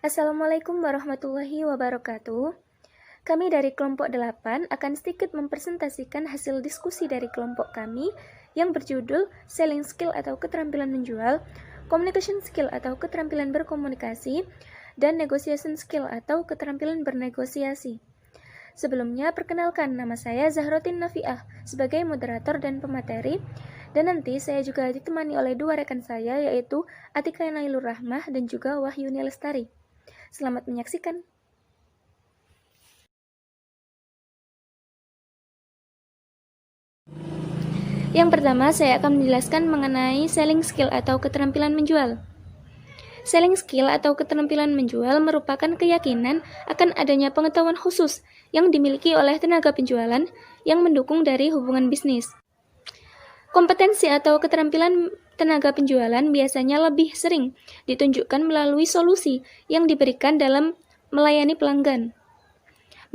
Assalamualaikum warahmatullahi wabarakatuh. Kami dari kelompok 8 akan sedikit mempresentasikan hasil diskusi dari kelompok kami yang berjudul Selling Skill atau keterampilan menjual, Communication Skill atau keterampilan berkomunikasi, dan Negotiation Skill atau keterampilan bernegosiasi. Sebelumnya, perkenalkan nama saya Zahrotin Nafiah sebagai moderator dan pemateri, dan nanti saya juga ditemani oleh dua rekan saya yaitu Atika Nailur Rahmah dan juga Wahyuni Lestari. Selamat menyaksikan. Yang pertama, saya akan menjelaskan mengenai selling skill atau keterampilan menjual. Selling skill atau keterampilan menjual merupakan keyakinan akan adanya pengetahuan khusus yang dimiliki oleh tenaga penjualan yang mendukung dari hubungan bisnis. Kompetensi atau keterampilan tenaga penjualan biasanya lebih sering ditunjukkan melalui solusi yang diberikan dalam melayani pelanggan.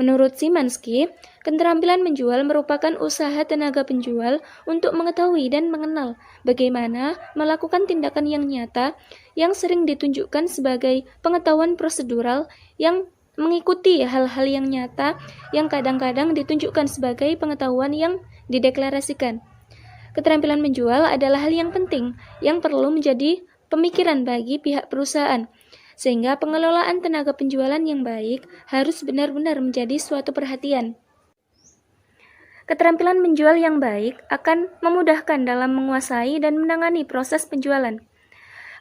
Menurut Szymanski, keterampilan menjual merupakan usaha tenaga penjual untuk mengetahui dan mengenal bagaimana melakukan tindakan yang nyata yang sering ditunjukkan sebagai pengetahuan prosedural yang mengikuti hal-hal yang nyata yang kadang-kadang ditunjukkan sebagai pengetahuan yang dideklarasikan. Keterampilan menjual adalah hal yang penting yang perlu menjadi pemikiran bagi pihak perusahaan, sehingga pengelolaan tenaga penjualan yang baik harus benar-benar menjadi suatu perhatian. Keterampilan menjual yang baik akan memudahkan dalam menguasai dan menangani proses penjualan.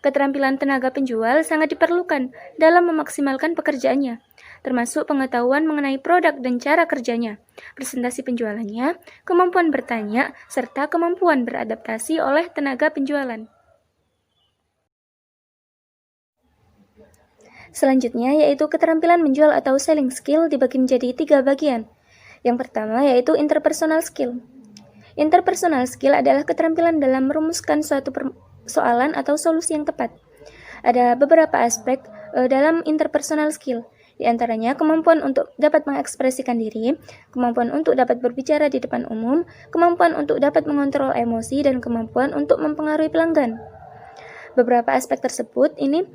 Keterampilan tenaga penjual sangat diperlukan dalam memaksimalkan pekerjaannya, termasuk pengetahuan mengenai produk dan cara kerjanya, presentasi penjualannya, kemampuan bertanya, serta kemampuan beradaptasi oleh tenaga penjualan. Selanjutnya yaitu keterampilan menjual atau selling skill dibagi menjadi 3 bagian. Yang pertama yaitu interpersonal skill. Interpersonal skill adalah keterampilan dalam merumuskan suatu persoalan atau solusi yang tepat. Ada beberapa aspek dalam interpersonal skill, di antaranya kemampuan untuk dapat mengekspresikan diri, kemampuan untuk dapat berbicara di depan umum, kemampuan untuk dapat mengontrol emosi, dan kemampuan untuk mempengaruhi pelanggan. Beberapa aspek tersebut ini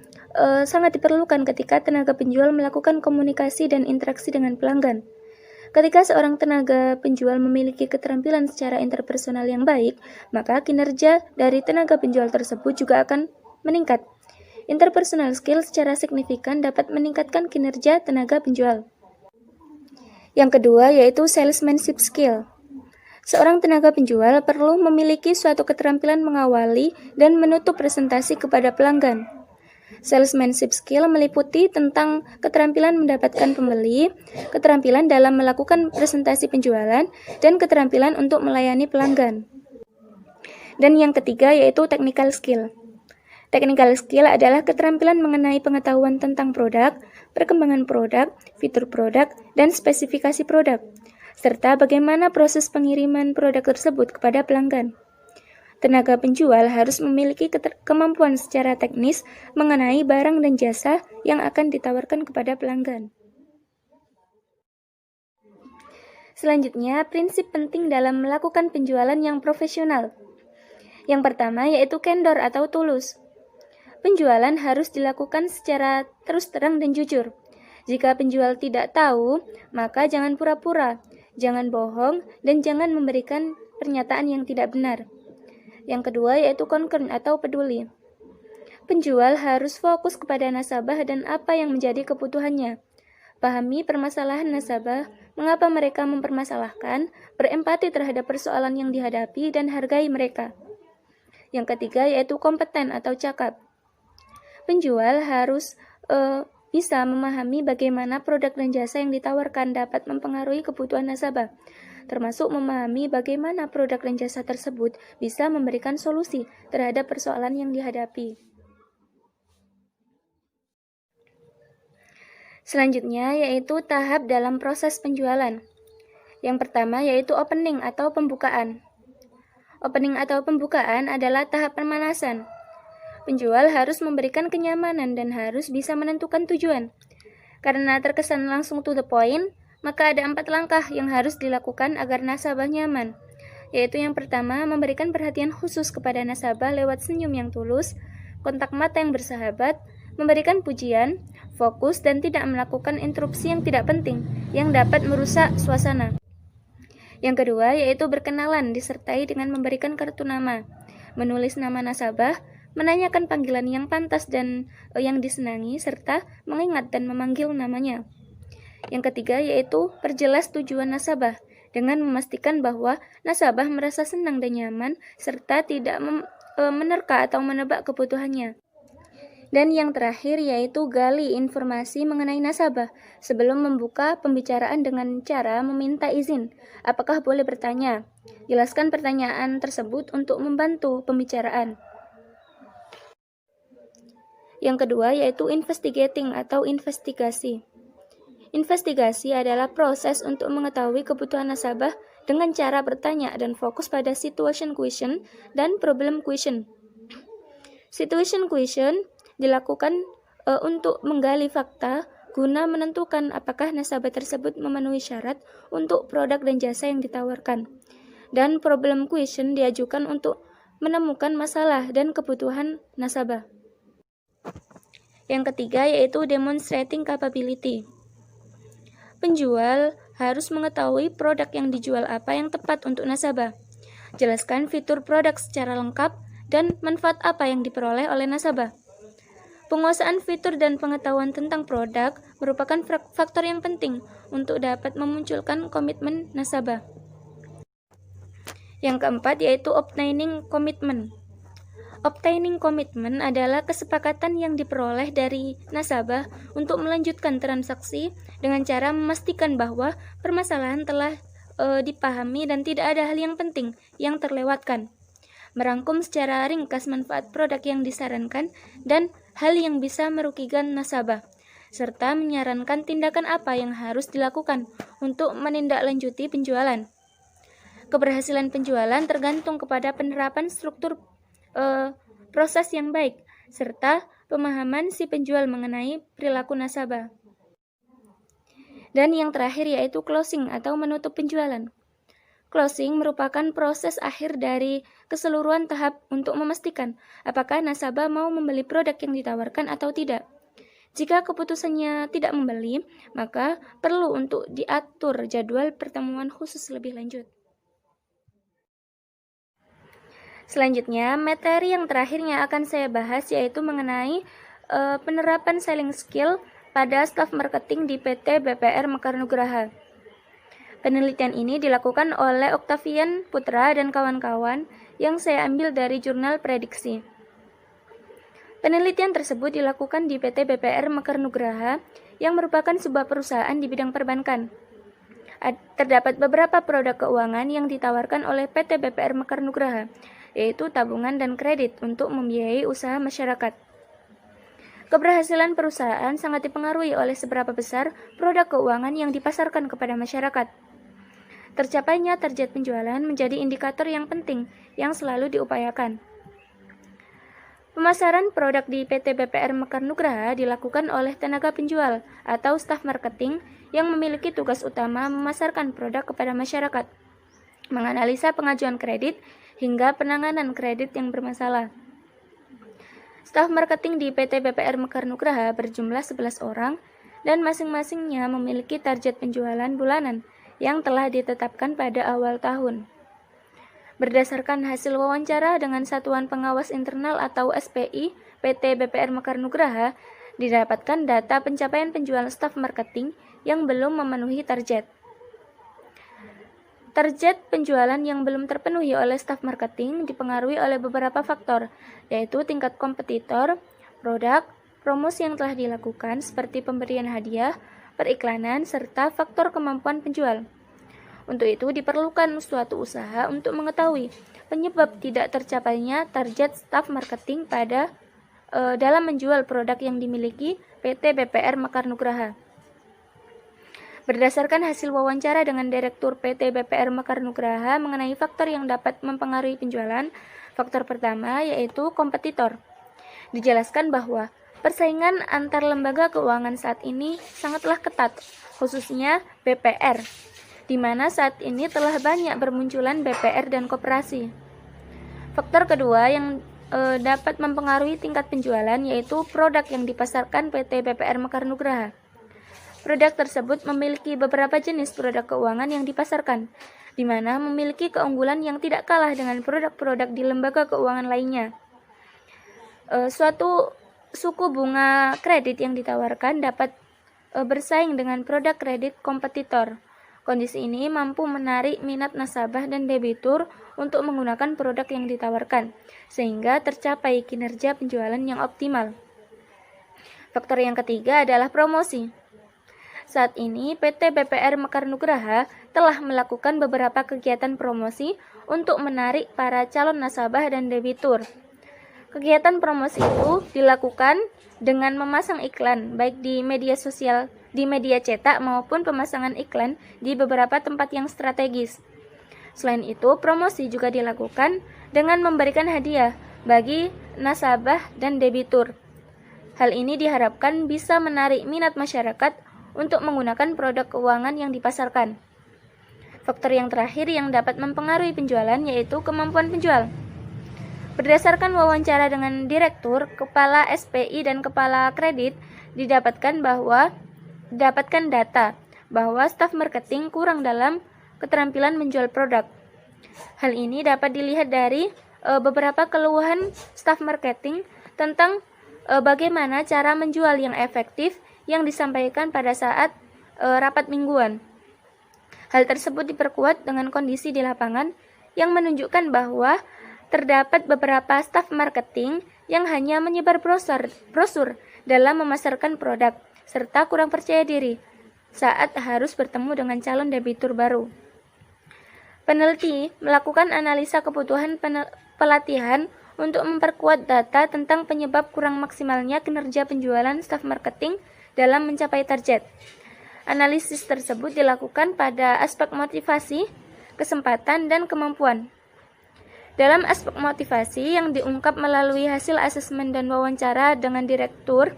sangat diperlukan ketika tenaga penjual melakukan komunikasi dan interaksi dengan pelanggan. Ketika seorang tenaga penjual memiliki keterampilan secara interpersonal yang baik, maka kinerja dari tenaga penjual tersebut juga akan meningkat. Interpersonal skill secara signifikan dapat meningkatkan kinerja tenaga penjual. Yang kedua yaitu salesmanship skill. Seorang tenaga penjual perlu memiliki suatu keterampilan mengawali dan menutup presentasi kepada pelanggan. Salesmanship skill meliputi tentang keterampilan mendapatkan pembeli, keterampilan dalam melakukan presentasi penjualan, dan keterampilan untuk melayani pelanggan. Dan yang ketiga yaitu technical skill. Technical skill adalah keterampilan mengenai pengetahuan tentang produk, perkembangan produk, fitur produk, dan spesifikasi produk, serta bagaimana proses pengiriman produk tersebut kepada pelanggan. Tenaga penjual harus memiliki kemampuan secara teknis mengenai barang dan jasa yang akan ditawarkan kepada pelanggan. Selanjutnya, prinsip penting dalam melakukan penjualan yang profesional. Yang pertama yaitu candor atau tulus. Penjualan harus dilakukan secara terus terang dan jujur. Jika penjual tidak tahu, maka jangan pura-pura, jangan bohong, dan jangan memberikan pernyataan yang tidak benar. Yang kedua yaitu concern atau peduli. Penjual harus fokus kepada nasabah dan apa yang menjadi kebutuhannya. Pahami permasalahan nasabah, mengapa mereka mempermasalahkan, berempati terhadap persoalan yang dihadapi, dan hargai mereka. Yang ketiga yaitu kompeten atau cakap. Penjual harus bisa memahami bagaimana produk dan jasa yang ditawarkan dapat mempengaruhi kebutuhan nasabah, termasuk memahami bagaimana produk dan jasa tersebut bisa memberikan solusi terhadap persoalan yang dihadapi. Selanjutnya yaitu tahap dalam proses penjualan. Yang pertama yaitu opening atau pembukaan. Opening atau pembukaan adalah tahap pemanasan. Penjual harus memberikan kenyamanan dan harus bisa menentukan tujuan. Karena terkesan langsung to the point, maka ada 4 langkah yang harus dilakukan agar nasabah nyaman, yaitu yang pertama, memberikan perhatian khusus kepada nasabah lewat senyum yang tulus, kontak mata yang bersahabat, memberikan pujian, fokus dan tidak melakukan interupsi yang tidak penting yang dapat merusak suasana. Yang kedua yaitu berkenalan disertai dengan memberikan kartu nama, menulis nama nasabah, menanyakan panggilan yang pantas dan yang disenangi, serta mengingat dan memanggil namanya. Yang ketiga yaitu perjelas tujuan nasabah dengan memastikan bahwa nasabah merasa senang dan nyaman serta tidak menerka atau menebak kebutuhannya. Dan yang terakhir yaitu gali informasi mengenai nasabah sebelum membuka pembicaraan dengan cara meminta izin. Apakah boleh bertanya? Jelaskan pertanyaan tersebut untuk membantu pembicaraan. Yang kedua yaitu investigating atau investigasi. Investigasi adalah proses untuk mengetahui kebutuhan nasabah dengan cara bertanya dan fokus pada situation question dan problem question. Situation question dilakukan untuk menggali fakta guna menentukan apakah nasabah tersebut memenuhi syarat untuk produk dan jasa yang ditawarkan. Dan problem question diajukan untuk menemukan masalah dan kebutuhan nasabah. Yang ketiga yaitu demonstrating capability. Penjual harus mengetahui produk yang dijual apa yang tepat untuk nasabah. Jelaskan fitur produk secara lengkap dan manfaat apa yang diperoleh oleh nasabah. Penguasaan fitur dan pengetahuan tentang produk merupakan faktor yang penting untuk dapat memunculkan komitmen nasabah. Yang keempat yaitu obtaining commitment. Obtaining commitment adalah kesepakatan yang diperoleh dari nasabah untuk melanjutkan transaksi dengan cara memastikan bahwa permasalahan telah dipahami dan tidak ada hal yang penting yang terlewatkan. Merangkum secara ringkas manfaat produk yang disarankan dan hal yang bisa merugikan nasabah, serta menyarankan tindakan apa yang harus dilakukan untuk menindaklanjuti penjualan. Keberhasilan penjualan tergantung kepada penerapan struktur proses yang baik, serta pemahaman si penjual mengenai perilaku nasabah. Dan yang terakhir yaitu closing atau menutup penjualan. Closing merupakan proses akhir dari keseluruhan tahap untuk memastikan apakah nasabah mau membeli produk yang ditawarkan atau tidak. Jika keputusannya tidak membeli, maka perlu untuk diatur jadwal pertemuan khusus lebih lanjut. Selanjutnya, materi yang terakhirnya akan saya bahas yaitu mengenai penerapan selling skill pada staf marketing di PT BPR Mekar Nugraha. Penelitian ini dilakukan oleh Octavian Putra dan kawan-kawan yang saya ambil dari jurnal prediksi. Penelitian tersebut dilakukan di PT BPR Mekar Nugraha yang merupakan sebuah perusahaan di bidang perbankan. Terdapat beberapa produk keuangan yang ditawarkan oleh PT BPR Mekar Nugraha, yaitu tabungan dan kredit untuk membiayai usaha masyarakat. Keberhasilan perusahaan sangat dipengaruhi oleh seberapa besar produk keuangan yang dipasarkan kepada masyarakat. Tercapainya target penjualan menjadi indikator yang penting yang selalu diupayakan. Pemasaran produk di PT BPR Mekar Nugraha dilakukan oleh tenaga penjual atau staf marketing yang memiliki tugas utama memasarkan produk kepada masyarakat, menganalisa pengajuan kredit, hingga penanganan kredit yang bermasalah. Staf marketing di PT BPR Mekar Nugraha berjumlah 11 orang dan masing-masingnya memiliki target penjualan bulanan yang telah ditetapkan pada awal tahun. Berdasarkan hasil wawancara dengan Satuan Pengawas Internal atau SPI PT BPR Mekar Nugraha, didapatkan data pencapaian penjualan staf marketing yang belum memenuhi target. Target penjualan yang belum terpenuhi oleh staf marketing dipengaruhi oleh beberapa faktor, yaitu tingkat kompetitor, produk, promosi yang telah dilakukan seperti pemberian hadiah, periklanan, serta faktor kemampuan penjual. Untuk itu diperlukan suatu usaha untuk mengetahui penyebab tidak tercapainya target staf marketing dalam menjual produk yang dimiliki PT BPR Mekar Nugraha. Berdasarkan hasil wawancara dengan Direktur PT BPR Mekar Nugraha mengenai faktor yang dapat mempengaruhi penjualan, faktor pertama yaitu kompetitor. Dijelaskan bahwa persaingan antar lembaga keuangan saat ini sangatlah ketat, khususnya BPR, di mana saat ini telah banyak bermunculan BPR dan koperasi. Faktor kedua yang dapat mempengaruhi tingkat penjualan, yaitu produk yang dipasarkan PT BPR Mekar Nugraha. Produk tersebut memiliki beberapa jenis produk keuangan yang dipasarkan, di mana memiliki keunggulan yang tidak kalah dengan produk-produk di lembaga keuangan lainnya. Suatu suku bunga kredit yang ditawarkan dapat bersaing dengan produk kredit kompetitor. Kondisi ini mampu menarik minat nasabah dan debitur untuk menggunakan produk yang ditawarkan, sehingga tercapai kinerja penjualan yang optimal. Faktor yang ketiga adalah promosi. Saat ini, PT BPR Mekar Nugraha telah melakukan beberapa kegiatan promosi untuk menarik para calon nasabah dan debitur. Kegiatan promosi itu dilakukan dengan memasang iklan, baik di media sosial, di media cetak maupun pemasangan iklan di beberapa tempat yang strategis. Selain itu, promosi juga dilakukan dengan memberikan hadiah bagi nasabah dan debitur. Hal ini diharapkan bisa menarik minat masyarakat untuk menggunakan produk keuangan yang dipasarkan. Faktor yang terakhir yang dapat mempengaruhi penjualan yaitu kemampuan penjual. Berdasarkan wawancara dengan direktur, kepala SPI, dan kepala kredit, didapatkan data bahwa staf marketing kurang dalam keterampilan menjual produk. Hal ini dapat dilihat dari beberapa keluhan staf marketing tentang bagaimana cara menjual yang efektif yang disampaikan pada saat rapat mingguan. Hal tersebut diperkuat dengan kondisi di lapangan yang menunjukkan bahwa terdapat beberapa staf marketing yang hanya menyebar brosur dalam memasarkan produk, serta kurang percaya diri saat harus bertemu dengan calon debitur baru. Peneliti melakukan analisa kebutuhan pelatihan untuk memperkuat data tentang penyebab kurang maksimalnya kinerja penjualan staf marketing dalam mencapai target. Analisis tersebut dilakukan pada aspek motivasi, kesempatan, dan kemampuan. Dalam aspek motivasi yang diungkap melalui hasil asesmen dan wawancara dengan direktur,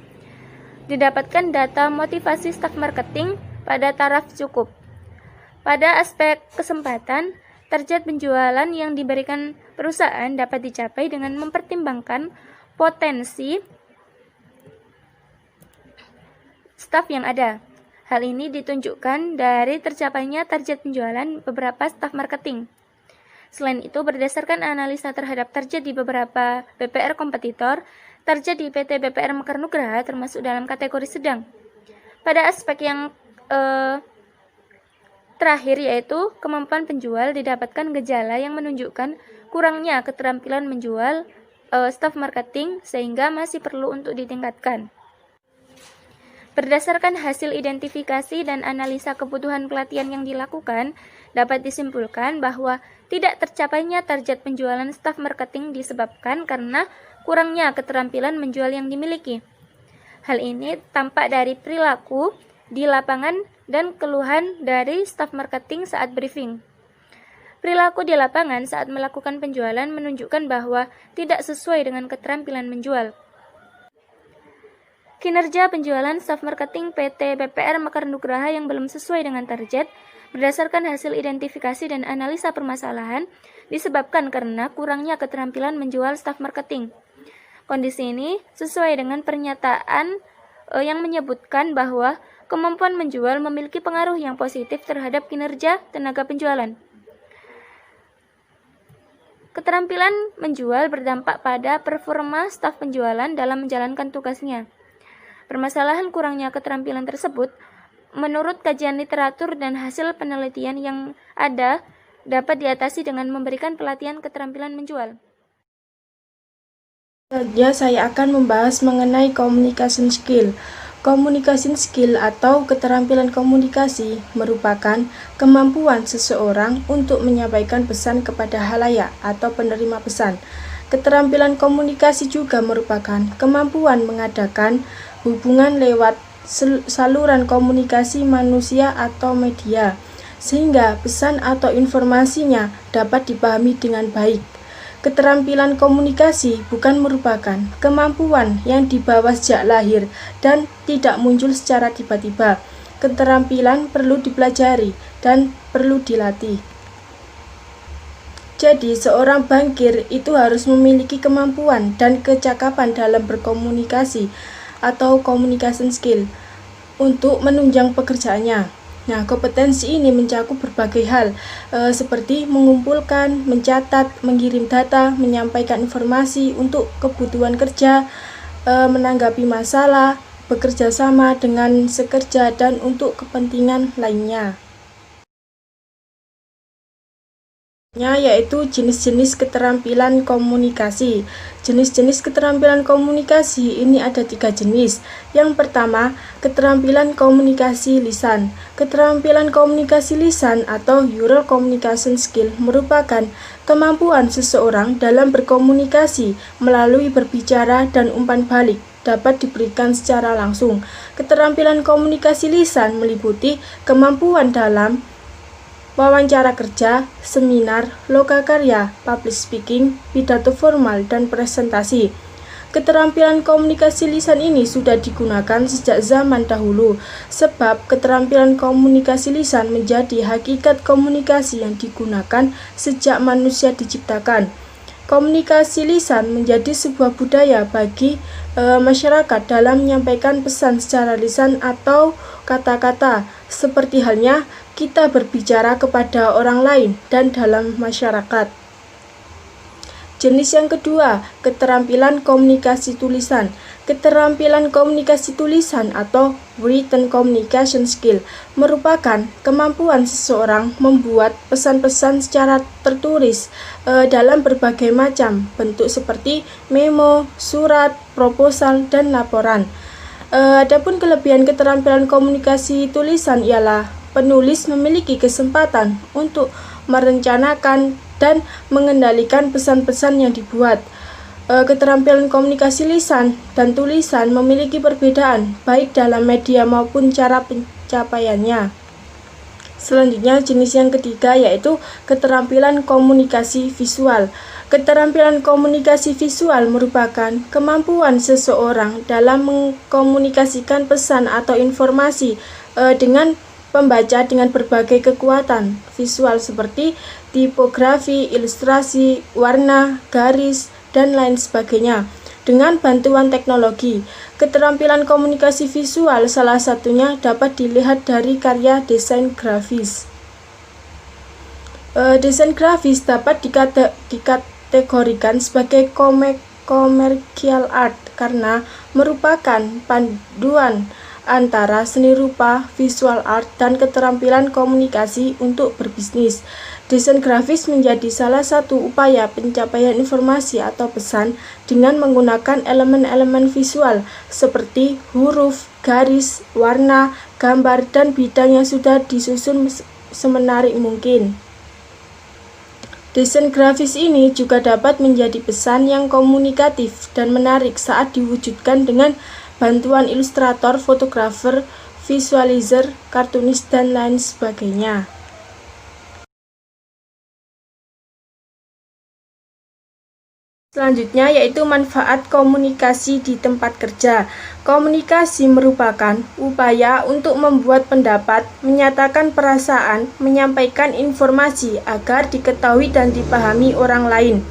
didapatkan data motivasi staf marketing pada taraf cukup. Pada aspek kesempatan, target penjualan yang diberikan perusahaan dapat dicapai dengan mempertimbangkan potensi staf yang ada. Hal ini ditunjukkan dari tercapainya target penjualan beberapa staf marketing. Selain itu, berdasarkan analisa terhadap target di beberapa BPR kompetitor, target di PT BPR Mekar Nugraha termasuk dalam kategori sedang. Pada aspek yang terakhir yaitu kemampuan penjual, didapatkan gejala yang menunjukkan kurangnya keterampilan menjual staf marketing sehingga masih perlu untuk ditingkatkan. Berdasarkan hasil identifikasi dan analisa kebutuhan pelatihan yang dilakukan, dapat disimpulkan bahwa tidak tercapainya target penjualan staf marketing disebabkan karena kurangnya keterampilan menjual yang dimiliki. Hal ini tampak dari perilaku di lapangan dan keluhan dari staf marketing saat briefing. Perilaku di lapangan saat melakukan penjualan menunjukkan bahwa tidak sesuai dengan keterampilan menjual. Kinerja penjualan staf marketing PT BPR Mekar Nugraha yang belum sesuai dengan target berdasarkan hasil identifikasi dan analisa permasalahan disebabkan karena kurangnya keterampilan menjual staf marketing. Kondisi ini sesuai dengan pernyataan yang menyebutkan bahwa kemampuan menjual memiliki pengaruh yang positif terhadap kinerja tenaga penjualan. Keterampilan menjual berdampak pada performa staf penjualan dalam menjalankan tugasnya. Permasalahan kurangnya keterampilan tersebut, menurut kajian literatur dan hasil penelitian yang ada, dapat diatasi dengan memberikan pelatihan keterampilan menjual. Selanjutnya saya akan membahas mengenai communication skill. Communication skill atau keterampilan komunikasi merupakan kemampuan seseorang untuk menyampaikan pesan kepada halayak atau penerima pesan. Keterampilan komunikasi juga merupakan kemampuan mengadakan hubungan lewat saluran komunikasi manusia atau media, sehingga pesan atau informasinya dapat dipahami dengan baik. Keterampilan komunikasi bukan merupakan kemampuan yang dibawa sejak lahir dan tidak muncul secara tiba-tiba. Keterampilan perlu dipelajari dan perlu dilatih. Jadi, seorang bankir itu harus memiliki kemampuan dan kecakapan dalam berkomunikasi atau communication skill untuk menunjang pekerjaannya. Nah, kompetensi ini mencakup berbagai hal, seperti mengumpulkan, mencatat, mengirim data, menyampaikan informasi untuk kebutuhan kerja, menanggapi masalah, bekerja sama dengan sekerja, dan untuk kepentingan lainnya. Yaitu jenis-jenis keterampilan komunikasi. Jenis-jenis keterampilan komunikasi ini ada 3 jenis. Yang pertama, keterampilan komunikasi lisan. Keterampilan komunikasi lisan atau oral communication skill merupakan kemampuan seseorang dalam berkomunikasi melalui berbicara dan umpan balik dapat diberikan secara langsung. Keterampilan komunikasi lisan meliputi kemampuan dalam wawancara kerja, seminar, lokakarya, public speaking, pidato formal, dan presentasi. Keterampilan komunikasi lisan ini sudah digunakan sejak zaman dahulu, sebab keterampilan komunikasi lisan menjadi hakikat komunikasi yang digunakan sejak manusia diciptakan. Komunikasi lisan menjadi sebuah budaya bagi masyarakat dalam menyampaikan pesan secara lisan atau kata-kata, seperti halnya kita berbicara kepada orang lain dan dalam masyarakat. Jenis yang kedua, keterampilan komunikasi tulisan. Keterampilan komunikasi tulisan atau written communication skill merupakan kemampuan seseorang membuat pesan-pesan secara tertulis dalam berbagai macam bentuk seperti memo, surat, proposal, dan laporan. Adapun kelebihan keterampilan komunikasi tulisan ialah penulis memiliki kesempatan untuk merencanakan dan mengendalikan pesan-pesan yang dibuat. Keterampilan komunikasi lisan dan tulisan memiliki perbedaan baik dalam media maupun cara pencapaiannya. Selanjutnya, jenis yang ketiga yaitu keterampilan komunikasi visual. Keterampilan komunikasi visual merupakan kemampuan seseorang dalam mengkomunikasikan pesan atau informasi dengan pembaca dengan berbagai kekuatan visual seperti tipografi, ilustrasi, warna, garis, dan lain sebagainya. Dengan bantuan teknologi, keterampilan komunikasi visual salah satunya dapat dilihat dari karya desain grafis. Desain grafis dapat dikategorikan sebagai commercial art karena merupakan panduan antara seni rupa, visual art, dan keterampilan komunikasi untuk berbisnis. Desain grafis menjadi salah satu upaya pencapaian informasi atau pesan dengan menggunakan elemen-elemen visual seperti huruf, garis, warna, gambar, dan bidang yang sudah disusun semenarik mungkin. Desain grafis ini juga dapat menjadi pesan yang komunikatif dan menarik saat diwujudkan dengan bantuan ilustrator, fotografer, visualizer, kartunis, dan lain sebagainya. Selanjutnya yaitu manfaat komunikasi di tempat kerja. Komunikasi merupakan upaya untuk membuat pendapat, menyatakan perasaan, menyampaikan informasi agar diketahui dan dipahami orang lain.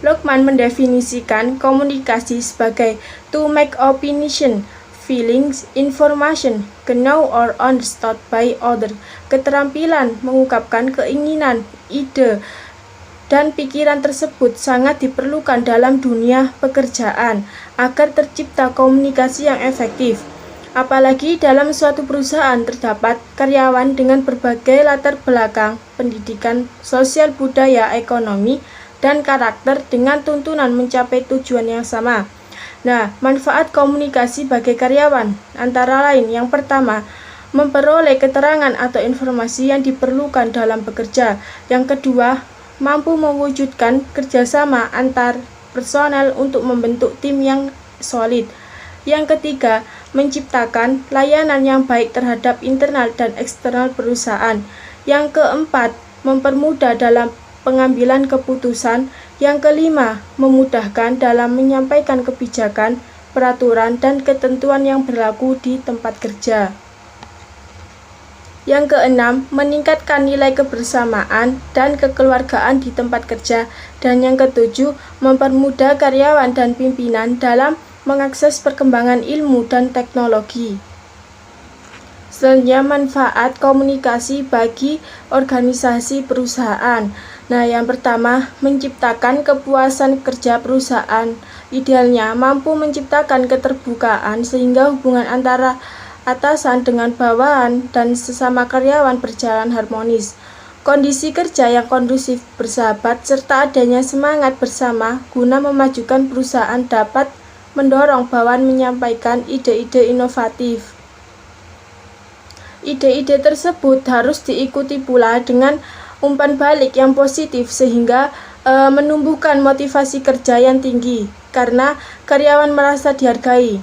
Luckman mendefinisikan komunikasi sebagai to make opinion, feelings, information, know or understood by other. Keterampilan mengungkapkan keinginan, ide, dan pikiran tersebut sangat diperlukan dalam dunia pekerjaan agar tercipta komunikasi yang efektif. Apalagi dalam suatu perusahaan terdapat karyawan dengan berbagai latar belakang, pendidikan, sosial budaya, ekonomi, dan karakter dengan tuntunan mencapai tujuan yang sama. Nah, manfaat komunikasi bagi karyawan antara lain yang pertama, memperoleh keterangan atau informasi yang diperlukan dalam bekerja. Yang kedua, mampu mewujudkan kerjasama antar personel untuk membentuk tim yang solid. Yang ketiga, menciptakan layanan yang baik terhadap internal dan eksternal perusahaan. Yang keempat, mempermudah dalam pengambilan keputusan. Yang kelima, memudahkan dalam menyampaikan kebijakan, peraturan, dan ketentuan yang berlaku di tempat kerja. Yang keenam, meningkatkan nilai kebersamaan dan kekeluargaan di tempat kerja. Dan yang ketujuh, mempermudah karyawan dan pimpinan dalam mengakses perkembangan ilmu dan teknologi. Selanjutnya, manfaat komunikasi bagi organisasi perusahaan. Nah, yang pertama, menciptakan kepuasan kerja perusahaan. Idealnya, mampu menciptakan keterbukaan sehingga hubungan antara atasan dengan bawahan dan sesama karyawan berjalan harmonis. Kondisi kerja yang kondusif, bersahabat, serta adanya semangat bersama guna memajukan perusahaan dapat mendorong bawahan menyampaikan ide-ide inovatif. Ide-ide tersebut harus diikuti pula dengan umpan balik yang positif sehingga menumbuhkan motivasi kerja yang tinggi karena karyawan merasa dihargai.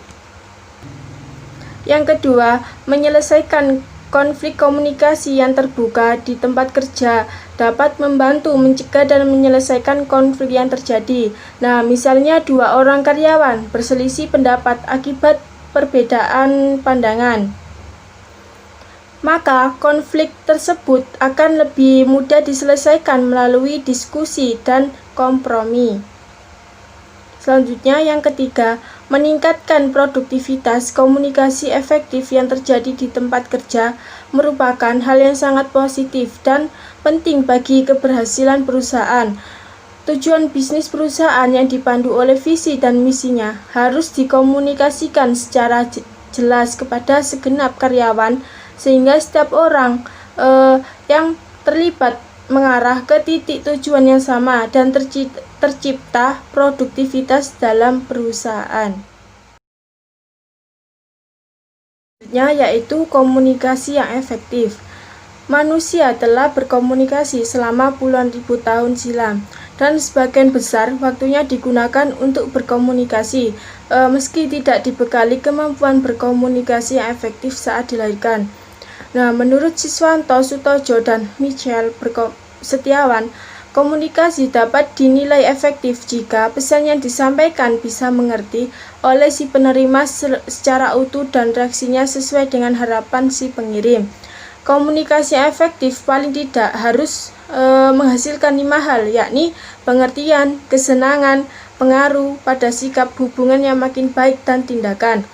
Yang kedua, menyelesaikan konflik komunikasi yang terbuka di tempat kerja dapat membantu mencegah dan menyelesaikan konflik yang terjadi. Nah, misalnya dua orang karyawan berselisih pendapat akibat perbedaan pandangan. Maka konflik tersebut akan lebih mudah diselesaikan melalui diskusi dan kompromi. Selanjutnya, yang ketiga, meningkatkan produktivitas. Komunikasi efektif yang terjadi di tempat kerja merupakan hal yang sangat positif dan penting bagi keberhasilan perusahaan. Tujuan bisnis perusahaan yang dipandu oleh visi dan misinya harus dikomunikasikan secara jelas kepada segenap karyawan sehingga setiap orang yang terlibat mengarah ke titik tujuan yang sama dan tercipta produktivitas dalam perusahaan. Selanjutnya yaitu komunikasi yang efektif. Manusia telah berkomunikasi selama puluhan ribu tahun silam dan sebagian besar waktunya digunakan untuk berkomunikasi meski tidak dibekali kemampuan berkomunikasi yang efektif saat dilahirkan. Nah, menurut Siswanto Sutojo dan Michelle Setiawan, komunikasi dapat dinilai efektif jika pesan yang disampaikan bisa mengerti oleh si penerima secara utuh dan reaksinya sesuai dengan harapan si pengirim. Komunikasi efektif paling tidak harus menghasilkan 5 hal, yakni pengertian, kesenangan, pengaruh pada sikap hubungan yang makin baik dan tindakan.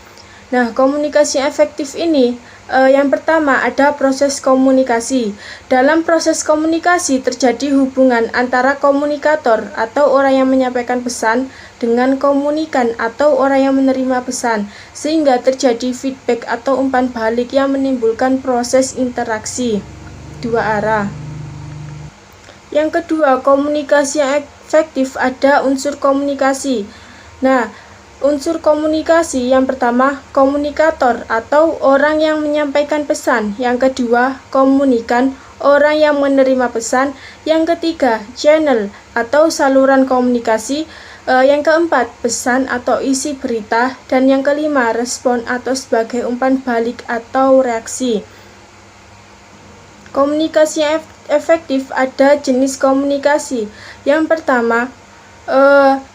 Nah, komunikasi efektif ini yang pertama ada proses komunikasi. Dalam proses komunikasi terjadi hubungan antara komunikator atau orang yang menyampaikan pesan dengan komunikan atau orang yang menerima pesan, sehingga terjadi feedback atau umpan balik yang menimbulkan proses interaksi dua arah. Yang kedua, komunikasi yang efektif ada unsur komunikasi. Nah, unsur komunikasi yang pertama, komunikator atau orang yang menyampaikan pesan. Yang kedua, komunikan, orang yang menerima pesan. Yang ketiga, channel atau saluran komunikasi. Yang keempat, pesan atau isi berita. Dan yang kelima, respon atau sebagai umpan balik atau reaksi. Komunikasi yang efektif ada jenis komunikasi. Yang pertama,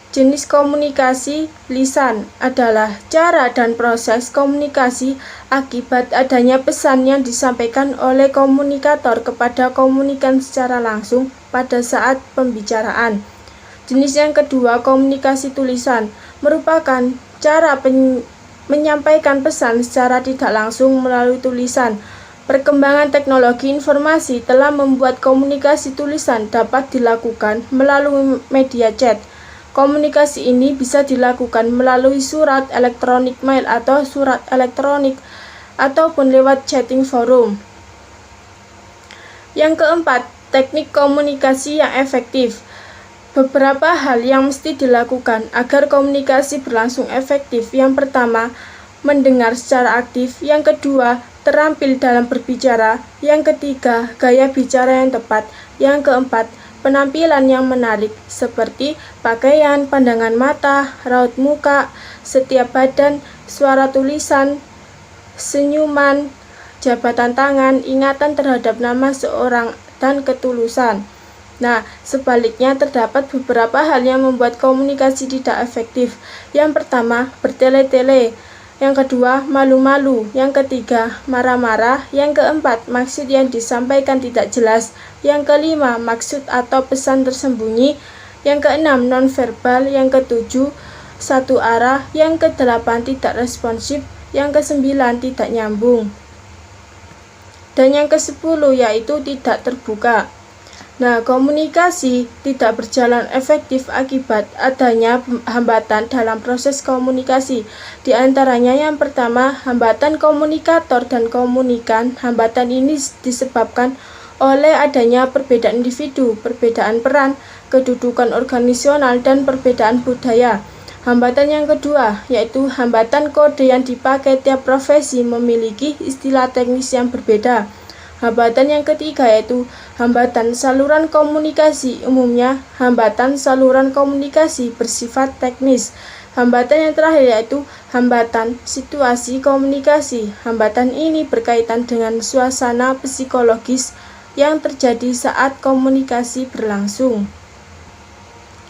jenis komunikasi lisan adalah cara dan proses komunikasi akibat adanya pesan yang disampaikan oleh komunikator kepada komunikan secara langsung pada saat pembicaraan. Jenis yang kedua, komunikasi tulisan, merupakan cara menyampaikan pesan secara tidak langsung melalui tulisan. Perkembangan teknologi informasi telah membuat komunikasi tulisan dapat dilakukan melalui media chat. Komunikasi ini bisa dilakukan melalui surat elektronik mail atau surat elektronik ataupun lewat chatting forum. Yang keempat, teknik komunikasi yang efektif. Beberapa hal yang mesti dilakukan agar komunikasi berlangsung efektif. Yang pertama, mendengar secara aktif. Yang kedua, terampil dalam berbicara. Yang ketiga, gaya bicara yang tepat. Yang keempat, penampilan yang menarik seperti pakaian, pandangan mata, raut muka, setiap badan, suara tulisan, senyuman, jabatan tangan, ingatan terhadap nama seorang, dan ketulusan. Nah, sebaliknya terdapat beberapa hal yang membuat komunikasi tidak efektif. Yang pertama, bertele-tele. Yang kedua, malu-malu. Yang ketiga, marah-marah. Yang keempat, maksud yang disampaikan tidak jelas. Yang kelima, maksud atau pesan tersembunyi. Yang keenam, nonverbal. Yang ketujuh, satu arah. Yang kedelapan, tidak responsif. Yang kesembilan, tidak nyambung. Dan yang ke-10 yaitu tidak terbuka. Nah, komunikasi tidak berjalan efektif akibat adanya hambatan dalam proses komunikasi. Di antaranya yang pertama, hambatan komunikator dan komunikan. Hambatan ini disebabkan oleh adanya perbedaan individu, perbedaan peran, kedudukan organisasional, dan perbedaan budaya. Hambatan yang kedua yaitu hambatan kode yang dipakai tiap profesi memiliki istilah teknis yang berbeda. Hambatan yang ketiga yaitu hambatan saluran komunikasi. Umumnya, hambatan saluran komunikasi bersifat teknis. Hambatan yang terakhir yaitu hambatan situasi komunikasi. Hambatan ini berkaitan dengan suasana psikologis yang terjadi saat komunikasi berlangsung.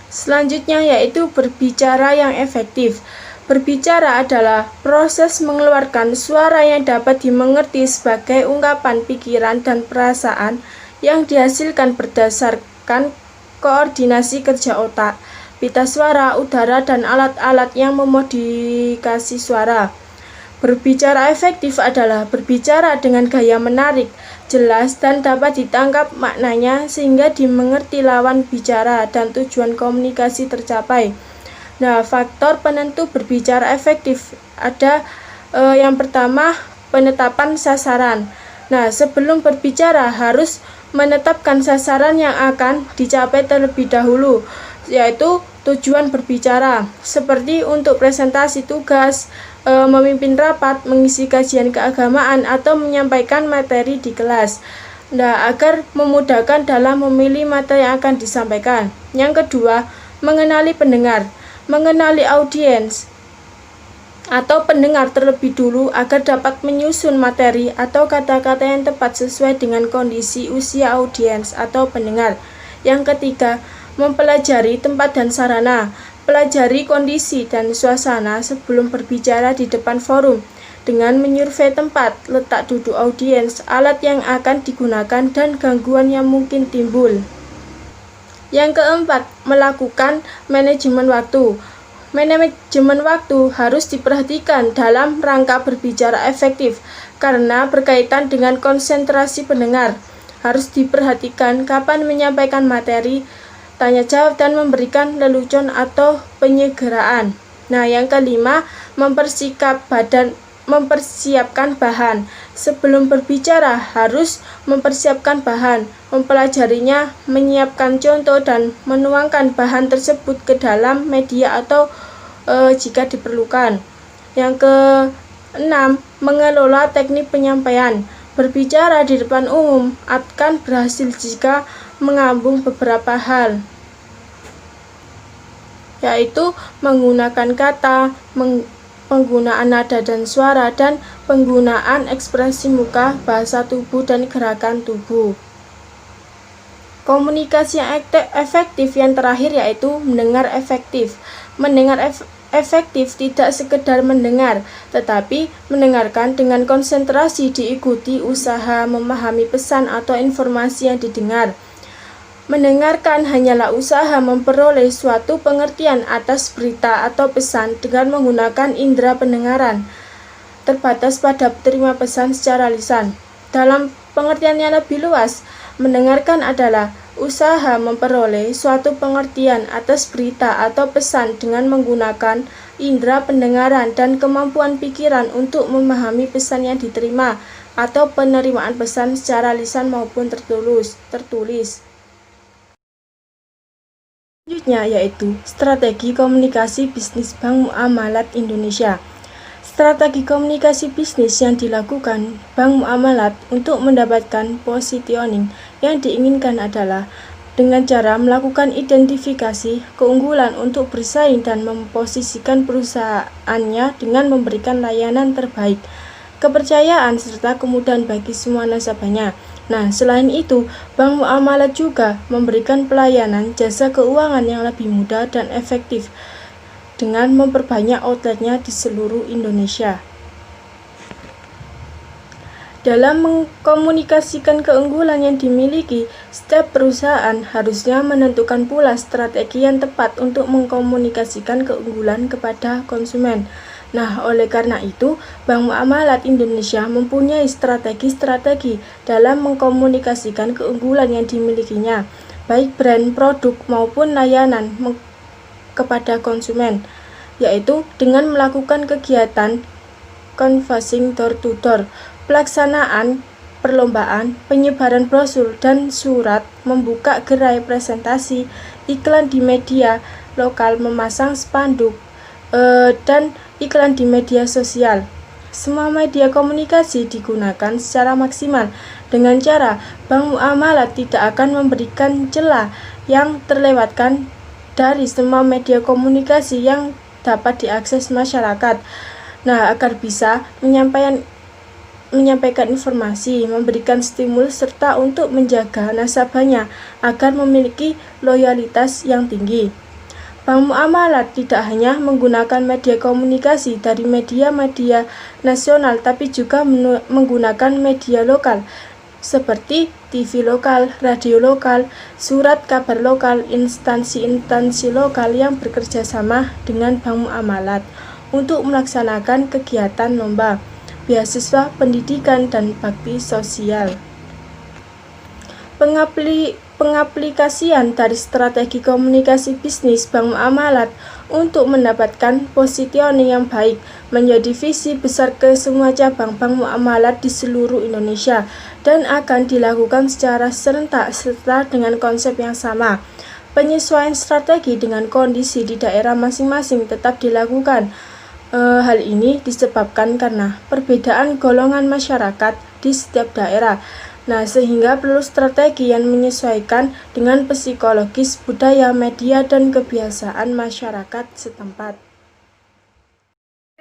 Selanjutnya yaitu berbicara yang efektif. Berbicara adalah proses mengeluarkan suara yang dapat dimengerti sebagai ungkapan pikiran dan perasaan yang dihasilkan berdasarkan koordinasi kerja otak, pita suara, udara, dan alat-alat yang memodifikasi suara. Berbicara efektif adalah berbicara dengan gaya menarik, jelas, dan dapat ditangkap maknanya sehingga dimengerti lawan bicara dan tujuan komunikasi tercapai. Nah, faktor penentu berbicara efektif ada yang pertama, penetapan sasaran. Nah, sebelum berbicara harus menetapkan sasaran yang akan dicapai terlebih dahulu, yaitu tujuan berbicara, seperti untuk presentasi tugas, memimpin rapat, mengisi kajian keagamaan, atau menyampaikan materi di kelas. Nah, agar memudahkan dalam memilih materi yang akan disampaikan. Yang kedua, mengenali pendengar. Mengenali audiens atau pendengar terlebih dulu agar dapat menyusun materi atau kata-kata yang tepat sesuai dengan kondisi usia audiens atau pendengar. Yang ketiga, mempelajari tempat dan sarana. Pelajari kondisi dan suasana sebelum berbicara di depan forum dengan menyurvei tempat, letak duduk audiens, alat yang akan digunakan, dan gangguan yang mungkin timbul. Yang keempat, melakukan manajemen waktu. Manajemen waktu harus diperhatikan dalam rangka berbicara efektif karena berkaitan dengan konsentrasi pendengar. Harus diperhatikan kapan menyampaikan materi, tanya jawab, dan memberikan lelucon atau penyegeraan. Nah, yang kelima, mempersiapkan bahan. Sebelum berbicara harus mempersiapkan bahan, mempelajarinya, menyiapkan contoh, dan menuangkan bahan tersebut ke dalam media atau jika diperlukan. Yang keenam, mengelola teknik penyampaian. Berbicara di depan umum akan berhasil jika mengambung beberapa hal, yaitu menggunakan kata, penggunaan nada dan suara, dan penggunaan ekspresi muka, bahasa tubuh, dan gerakan tubuh. Komunikasi yang efektif yang terakhir yaitu mendengar efektif. Mendengar efektif tidak sekedar mendengar, tetapi mendengarkan dengan konsentrasi diikuti usaha memahami pesan atau informasi yang didengar. Mendengarkan hanyalah usaha memperoleh suatu pengertian atas berita atau pesan dengan menggunakan indera pendengaran, terbatas pada penerima pesan secara lisan. Dalam pengertian yang lebih luas, mendengarkan adalah usaha memperoleh suatu pengertian atas berita atau pesan dengan menggunakan indera pendengaran dan kemampuan pikiran untuk memahami pesan yang diterima atau penerimaan pesan secara lisan maupun tertulis. Selanjutnya yaitu strategi komunikasi bisnis Bank Muamalat Indonesia. Strategi komunikasi bisnis yang dilakukan Bank Muamalat untuk mendapatkan positioning yang diinginkan adalah dengan cara melakukan identifikasi keunggulan untuk bersaing dan memposisikan perusahaannya dengan memberikan layanan terbaik, kepercayaan, serta kemudahan bagi semua nasabahnya. Nah, selain itu, Bank Muamalat juga memberikan pelayanan jasa keuangan yang lebih mudah dan efektif dengan memperbanyak outletnya di seluruh Indonesia. Dalam mengkomunikasikan keunggulan yang dimiliki, setiap perusahaan harusnya menentukan pula strategi yang tepat untuk mengkomunikasikan keunggulan kepada konsumen. Nah, oleh karena itu, Bank Muamalat Indonesia mempunyai strategi-strategi dalam mengkomunikasikan keunggulan yang dimilikinya, baik brand, produk, maupun layanan kepada konsumen, yaitu dengan melakukan kegiatan canvassing door-to-door, pelaksanaan perlombaan, penyebaran brosur dan surat, membuka gerai presentasi, iklan di media lokal, memasang spanduk, dan iklan di media sosial. Semua media komunikasi digunakan secara maksimal. Dengan cara, Bank Muamalat tidak akan memberikan celah yang terlewatkan dari semua media komunikasi yang dapat diakses masyarakat. Nah, agar bisa menyampaikan informasi, memberikan stimulus, serta untuk menjaga nasabahnya agar memiliki loyalitas yang tinggi. Bank Muamalat tidak hanya menggunakan media komunikasi dari media-media nasional, tapi juga menggunakan media lokal seperti TV lokal, radio lokal, surat kabar lokal, instansi-instansi lokal yang bekerja sama dengan Bank Muamalat untuk melaksanakan kegiatan lomba, beasiswa pendidikan, dan bakti sosial. Pengaplikasian dari strategi komunikasi bisnis Bank Muamalat untuk mendapatkan positioning yang baik menjadi visi besar ke semua cabang Bank Muamalat di seluruh Indonesia dan akan dilakukan secara serentak serta dengan konsep yang sama. Penyesuaian strategi dengan kondisi di daerah masing-masing tetap dilakukan. Hal ini disebabkan karena perbedaan golongan masyarakat di setiap daerah. Nah, sehingga perlu strategi yang menyesuaikan dengan psikologis, budaya, media, dan kebiasaan masyarakat setempat.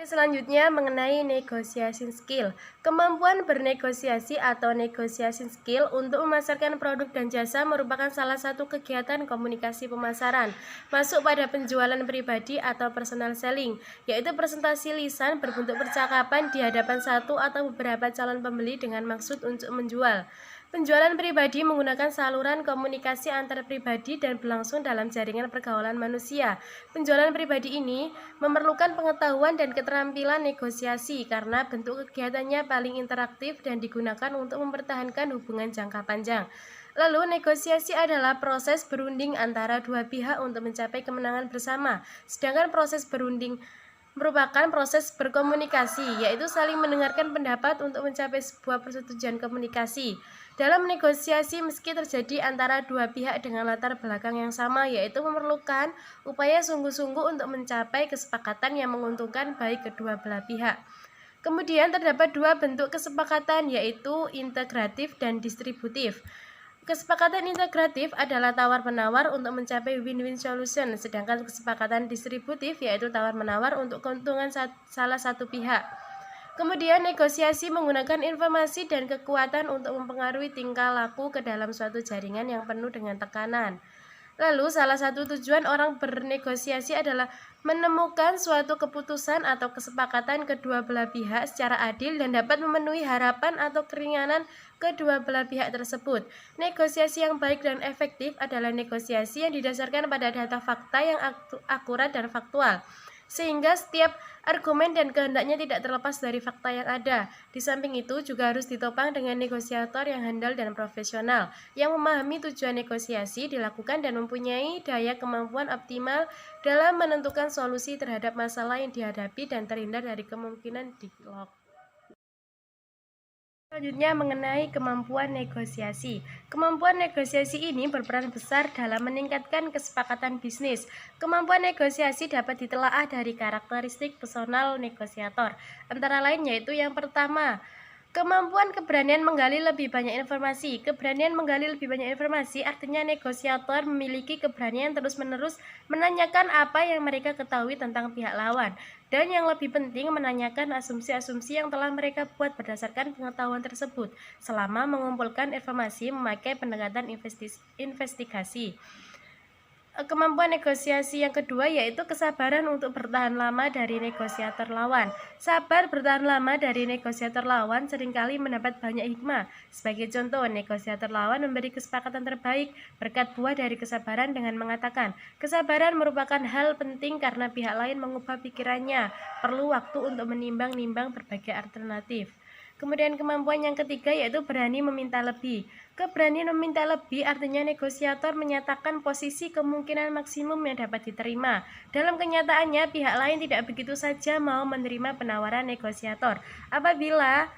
Selanjutnya mengenai negotiation skill. Kemampuan bernegosiasi atau negotiation skill untuk memasarkan produk dan jasa merupakan salah satu kegiatan komunikasi pemasaran. Masuk pada penjualan pribadi atau personal selling, yaitu presentasi lisan berbentuk percakapan di hadapan satu atau beberapa calon pembeli dengan maksud untuk menjual. Penjualan pribadi menggunakan saluran komunikasi antar pribadi dan berlangsung dalam jaringan pergaulan manusia. Penjualan pribadi ini memerlukan pengetahuan dan keterampilan negosiasi karena bentuk kegiatannya paling interaktif dan digunakan untuk mempertahankan hubungan jangka panjang. Lalu, negosiasi adalah proses berunding antara dua pihak untuk mencapai kemenangan bersama, sedangkan proses berunding merupakan proses berkomunikasi, yaitu saling mendengarkan pendapat untuk mencapai sebuah persetujuan komunikasi. Dalam negosiasi, meski terjadi antara dua pihak dengan latar belakang yang sama, yaitu memerlukan upaya sungguh-sungguh untuk mencapai kesepakatan yang menguntungkan baik kedua belah pihak. Kemudian terdapat dua bentuk kesepakatan, yaitu integratif dan distributif. Kesepakatan integratif adalah tawar-menawar untuk mencapai win-win solution, sedangkan kesepakatan distributif yaitu tawar-menawar untuk keuntungan salah satu pihak. Kemudian negosiasi menggunakan informasi dan kekuatan untuk mempengaruhi tingkah laku ke dalam suatu jaringan yang penuh dengan tekanan. Lalu salah satu tujuan orang bernegosiasi adalah menemukan suatu keputusan atau kesepakatan kedua belah pihak secara adil dan dapat memenuhi harapan atau keringanan kedua belah pihak tersebut. Negosiasi yang baik dan efektif adalah negosiasi yang didasarkan pada data fakta yang akurat dan faktual, sehingga setiap argumen dan kehendaknya tidak terlepas dari fakta yang ada. Di samping itu juga harus ditopang dengan negosiator yang handal dan profesional, yang memahami tujuan negosiasi dilakukan dan mempunyai daya kemampuan optimal dalam menentukan solusi terhadap masalah yang dihadapi dan terhindar dari kemungkinan deadlock. Selanjutnya mengenai kemampuan negosiasi. Kemampuan negosiasi ini berperan besar dalam meningkatkan kesepakatan bisnis. Kemampuan negosiasi dapat ditelaah dari karakteristik personal negosiator. Antara lain yaitu yang pertama, kemampuan keberanian menggali lebih banyak informasi. Keberanian menggali lebih banyak informasi artinya negosiator memiliki keberanian terus-menerus menanyakan apa yang mereka ketahui tentang pihak lawan. Dan yang lebih penting, menanyakan asumsi-asumsi yang telah mereka buat berdasarkan pengetahuan tersebut selama mengumpulkan informasi memakai pendekatan investigasi. Kemampuan negosiasi yang kedua yaitu kesabaran untuk bertahan lama dari negosiator lawan. Sabar bertahan lama dari negosiator lawan seringkali mendapat banyak hikmah. Sebagai contoh, negosiator lawan memberi kesepakatan terbaik berkat buah dari kesabaran dengan mengatakan, kesabaran merupakan hal penting karena pihak lain mengubah pikirannya, perlu waktu untuk menimbang-nimbang berbagai alternatif. Kemudian kemampuan yang ketiga yaitu berani meminta lebih. Keberanian meminta lebih artinya negosiator menyatakan posisi kemungkinan maksimum yang dapat diterima. Dalam kenyataannya, pihak lain tidak begitu saja mau menerima penawaran negosiator. Apabila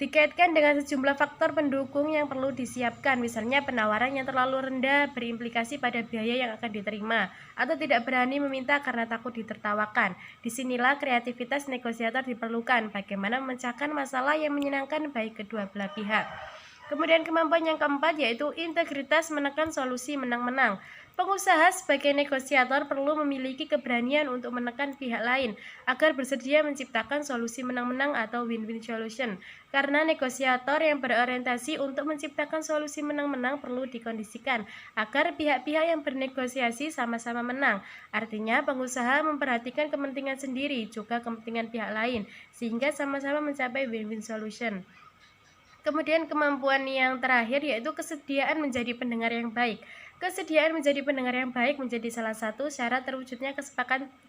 dikaitkan dengan sejumlah faktor pendukung yang perlu disiapkan, misalnya penawaran yang terlalu rendah berimplikasi pada biaya yang akan diterima, atau tidak berani meminta karena takut ditertawakan. Disinilah kreativitas negosiator diperlukan, bagaimana memecahkan masalah yang menyenangkan baik kedua belah pihak. Kemudian kemampuan yang keempat yaitu integritas menekan solusi menang-menang. Pengusaha sebagai negosiator perlu memiliki keberanian untuk menekan pihak lain agar bersedia menciptakan solusi menang-menang atau win-win solution. Karena negosiator yang berorientasi untuk menciptakan solusi menang-menang perlu dikondisikan agar pihak-pihak yang bernegosiasi sama-sama menang. Artinya pengusaha memperhatikan kepentingan sendiri juga kepentingan pihak lain sehingga sama-sama mencapai win-win solution. Kemudian kemampuan yang terakhir yaitu kesediaan menjadi pendengar yang baik. Kesediaan menjadi pendengar yang baik menjadi salah satu syarat terwujudnya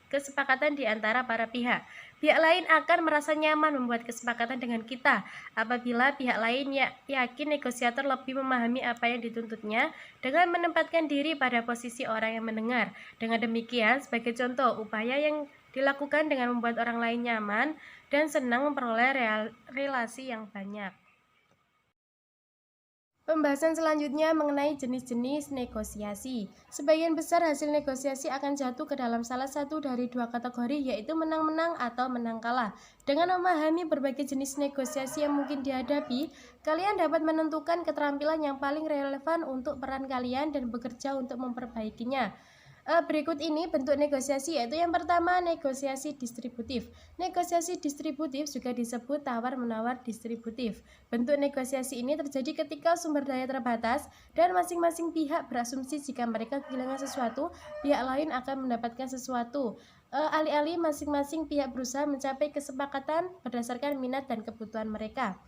kesepakatan di antara para pihak. Pihak lain akan merasa nyaman membuat kesepakatan dengan kita apabila pihak lain yakin negosiator lebih memahami apa yang dituntutnya dengan menempatkan diri pada posisi orang yang mendengar. Dengan demikian, sebagai contoh, upaya yang dilakukan dengan membuat orang lain nyaman dan senang memperoleh relasi yang banyak. Pembahasan selanjutnya mengenai jenis-jenis negosiasi. Sebagian besar hasil negosiasi akan jatuh ke dalam salah satu dari dua kategori, yaitu menang-menang atau menang kalah. Dengan memahami berbagai jenis negosiasi yang mungkin dihadapi, kalian dapat menentukan keterampilan yang paling relevan untuk peran kalian dan bekerja untuk memperbaikinya. Berikut ini bentuk negosiasi, yaitu yang pertama negosiasi distributif. Negosiasi distributif juga disebut tawar-menawar distributif. Bentuk negosiasi ini terjadi ketika sumber daya terbatas dan masing-masing pihak berasumsi jika mereka kehilangan sesuatu, pihak lain akan mendapatkan sesuatu. Alih-alih masing-masing pihak berusaha mencapai kesepakatan berdasarkan minat dan kebutuhan mereka.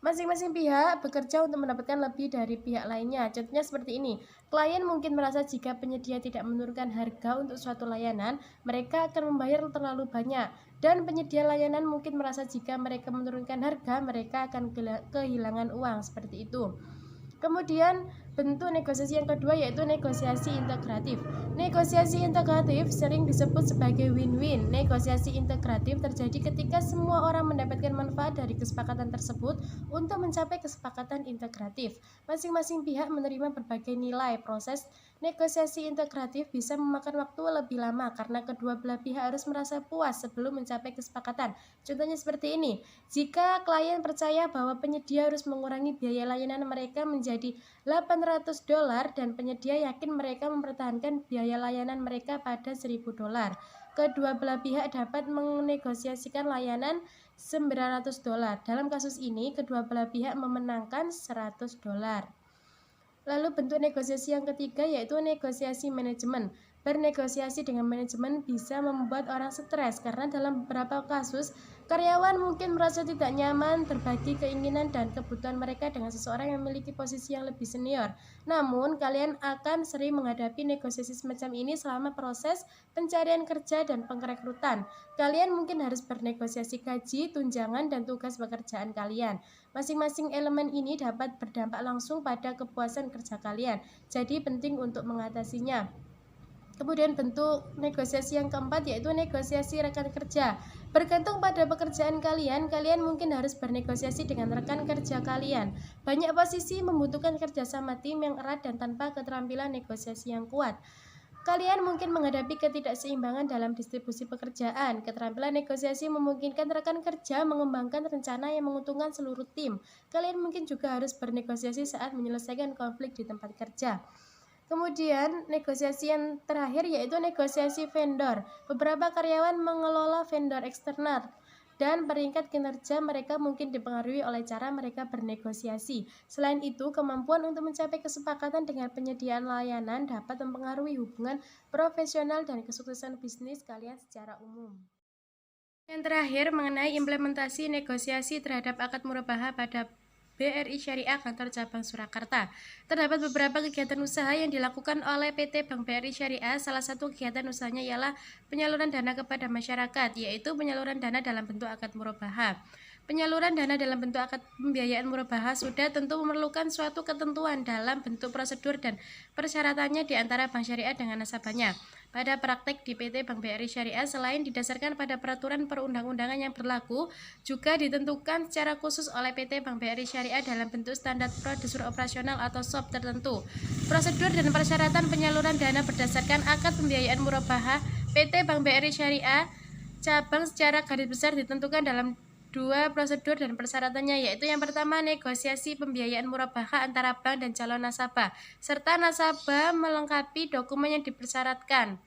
Masing-masing pihak bekerja untuk mendapatkan lebih dari pihak lainnya. Contohnya seperti ini. Klien mungkin merasa jika penyedia tidak menurunkan harga untuk suatu layanan, mereka akan membayar terlalu banyak. Dan penyedia layanan mungkin merasa jika mereka menurunkan harga, mereka akan kehilangan uang. Seperti itu. Kemudian bentuk negosiasi yang kedua yaitu negosiasi integratif. Negosiasi integratif sering disebut sebagai win-win. Negosiasi integratif terjadi ketika semua orang mendapatkan manfaat dari kesepakatan tersebut untuk mencapai kesepakatan integratif. Masing-masing pihak menerima berbagai nilai. Proses negosiasi integratif bisa memakan waktu lebih lama karena kedua belah pihak harus merasa puas sebelum mencapai kesepakatan. Contohnya seperti ini. Jika klien percaya bahwa penyedia harus mengurangi biaya layanan mereka menjadi $800 dan penyedia yakin mereka mempertahankan biaya layanan mereka pada $1.000. Kedua belah pihak dapat menegosiasikan layanan $900. Dalam kasus ini, kedua belah pihak memenangkan $100. Lalu bentuk negosiasi yang ketiga yaitu negosiasi manajemen. Bernegosiasi dengan manajemen bisa membuat orang stres karena dalam beberapa kasus karyawan mungkin merasa tidak nyaman berbagi keinginan dan kebutuhan mereka dengan seseorang yang memiliki posisi yang lebih senior. Namun, kalian akan sering menghadapi negosiasi semacam ini selama proses pencarian kerja dan pengrekrutan. Kalian mungkin harus bernegosiasi gaji, tunjangan, dan tugas pekerjaan kalian. Masing-masing elemen ini dapat berdampak langsung pada kepuasan kerja kalian, jadi penting untuk mengatasinya. Kemudian bentuk negosiasi yang keempat yaitu negosiasi rekan kerja. Bergantung pada pekerjaan kalian, kalian mungkin harus bernegosiasi dengan rekan kerja kalian. Banyak posisi membutuhkan kerjasama tim yang erat dan tanpa keterampilan negosiasi yang kuat. Kalian mungkin menghadapi ketidakseimbangan dalam distribusi pekerjaan. Keterampilan negosiasi memungkinkan rekan kerja mengembangkan rencana yang menguntungkan seluruh tim. Kalian mungkin juga harus bernegosiasi saat menyelesaikan konflik di tempat kerja. Kemudian negosiasi yang terakhir yaitu negosiasi vendor. Beberapa karyawan mengelola vendor eksternal. dan peringkat kinerja mereka mungkin dipengaruhi oleh cara mereka bernegosiasi. Selain itu, kemampuan untuk mencapai kesepakatan dengan penyediaan layanan dapat mempengaruhi hubungan profesional dan kesuksesan bisnis kalian secara umum. Yang terakhir, mengenai implementasi negosiasi terhadap akad murabahah pada BRI Syariah Kantor Cabang Surakarta. Terdapat beberapa kegiatan usaha yang dilakukan oleh PT Bank BRI Syariah. Salah satu kegiatan usahanya ialah penyaluran dana kepada masyarakat, yaitu penyaluran dana dalam bentuk akad murabahah. Penyaluran dana dalam bentuk akad pembiayaan murabahah sudah tentu memerlukan suatu ketentuan dalam bentuk prosedur dan persyaratannya di antara bank syariah dengan nasabahnya. Pada praktek di PT Bank BRI Syariah, selain didasarkan pada peraturan perundang-undangan yang berlaku, juga ditentukan secara khusus oleh PT Bank BRI Syariah dalam bentuk standar prosedur operasional atau SOP tertentu. Prosedur dan persyaratan penyaluran dana berdasarkan akad pembiayaan murabahah PT Bank BRI Syariah cabang secara garis besar ditentukan dalam dua prosedur dan persyaratannya, yaitu yang pertama negosiasi pembiayaan murabahah antara bank dan calon nasabah, serta nasabah melengkapi dokumen yang dipersyaratkan.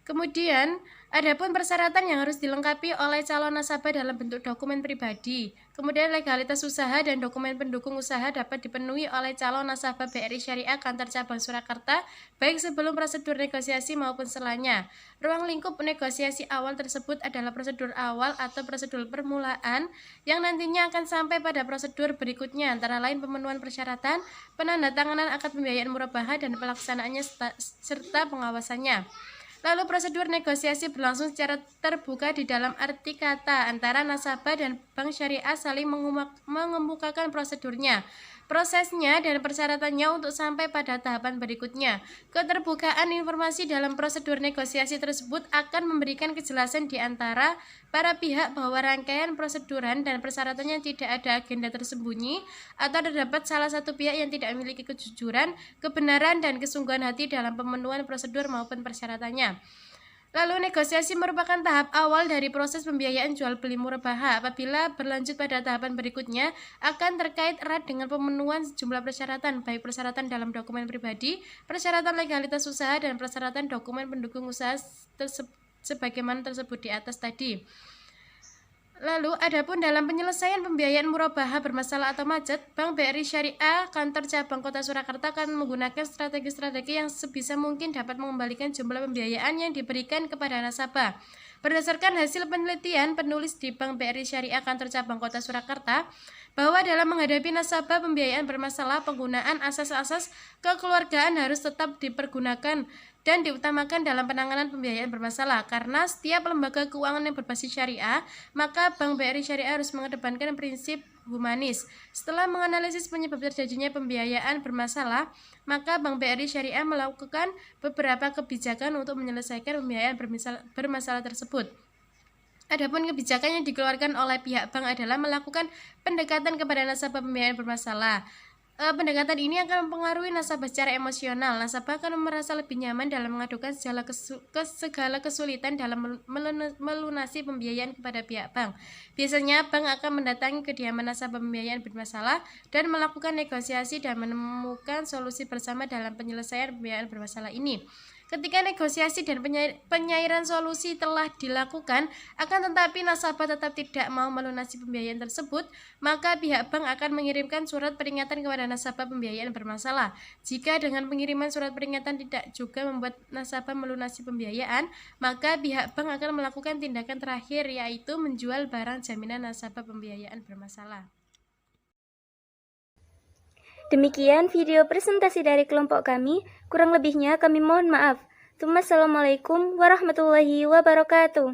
Kemudian, adapun persyaratan yang harus dilengkapi oleh calon nasabah dalam bentuk dokumen pribadi. Kemudian legalitas usaha dan dokumen pendukung usaha dapat dipenuhi oleh calon nasabah BRI Syariah Kantor Cabang Surakarta, baik sebelum prosedur negosiasi maupun selanya. Ruang lingkup negosiasi awal tersebut adalah prosedur awal atau prosedur permulaan yang nantinya akan sampai pada prosedur berikutnya, antara lain pemenuhan persyaratan, penandatanganan akad pembiayaan murabahah dan pelaksanaannya serta pengawasannya. Lalu prosedur negosiasi berlangsung secara terbuka di dalam arti kata antara nasabah dan bank syariah saling mengemukakan prosedurnya, prosesnya, dan persyaratannya untuk sampai pada tahapan berikutnya. Keterbukaan informasi dalam prosedur negosiasi tersebut akan memberikan kejelasan di antara para pihak bahwa rangkaian proseduran dan persyaratannya tidak ada agenda tersembunyi atau terdapat salah satu pihak yang tidak memiliki kejujuran, kebenaran, dan kesungguhan hati dalam pemenuhan prosedur maupun persyaratannya. Lalu negosiasi merupakan tahap awal dari proses pembiayaan jual beli murabahah. Apabila berlanjut pada tahapan berikutnya, akan terkait erat dengan pemenuhan sejumlah persyaratan, baik persyaratan dalam dokumen pribadi, persyaratan legalitas usaha, dan persyaratan dokumen pendukung usaha sebagaimana tersebut di atas tadi. Lalu, adapun dalam penyelesaian pembiayaan murabahah bermasalah atau macet, Bank BRI Syariah Kantor Cabang Kota Surakarta akan menggunakan strategi-strategi yang sebisa mungkin dapat mengembalikan jumlah pembiayaan yang diberikan kepada nasabah. Berdasarkan hasil penelitian penulis di Bank BRI Syariah Kantor Cabang Kota Surakarta, bahwa dalam menghadapi nasabah pembiayaan bermasalah, penggunaan asas-asas kekeluargaan harus tetap dipergunakan dan diutamakan dalam penanganan pembiayaan bermasalah. Karena setiap lembaga keuangan yang berbasis syariah, maka Bank BRI Syariah harus mengedepankan prinsip humanis. Setelah menganalisis penyebab terjadinya pembiayaan bermasalah, maka Bank BRI Syariah melakukan beberapa kebijakan untuk menyelesaikan pembiayaan bermasalah tersebut. Adapun kebijakan yang dikeluarkan oleh pihak bank adalah melakukan pendekatan kepada nasabah pembiayaan bermasalah. Pendekatan ini akan mempengaruhi nasabah secara emosional. Nasabah akan merasa lebih nyaman dalam mengadukan segala kesulitan dalam melunasi pembiayaan kepada pihak bank. Biasanya bank akan mendatangi kediaman nasabah pembiayaan bermasalah dan melakukan negosiasi dan menemukan solusi bersama dalam penyelesaian pembiayaan bermasalah ini. Ketika negosiasi dan penyairan solusi telah dilakukan, akan tetapi nasabah tetap tidak mau melunasi pembiayaan tersebut, maka pihak bank akan mengirimkan surat peringatan kepada nasabah pembiayaan bermasalah. Jika dengan pengiriman surat peringatan tidak juga membuat nasabah melunasi pembiayaan, maka pihak bank akan melakukan tindakan terakhir, yaitu menjual barang jaminan nasabah pembiayaan bermasalah. Demikian video presentasi dari kelompok kami, kurang lebihnya kami mohon maaf. Assalamualaikum warahmatullahi wabarakatuh.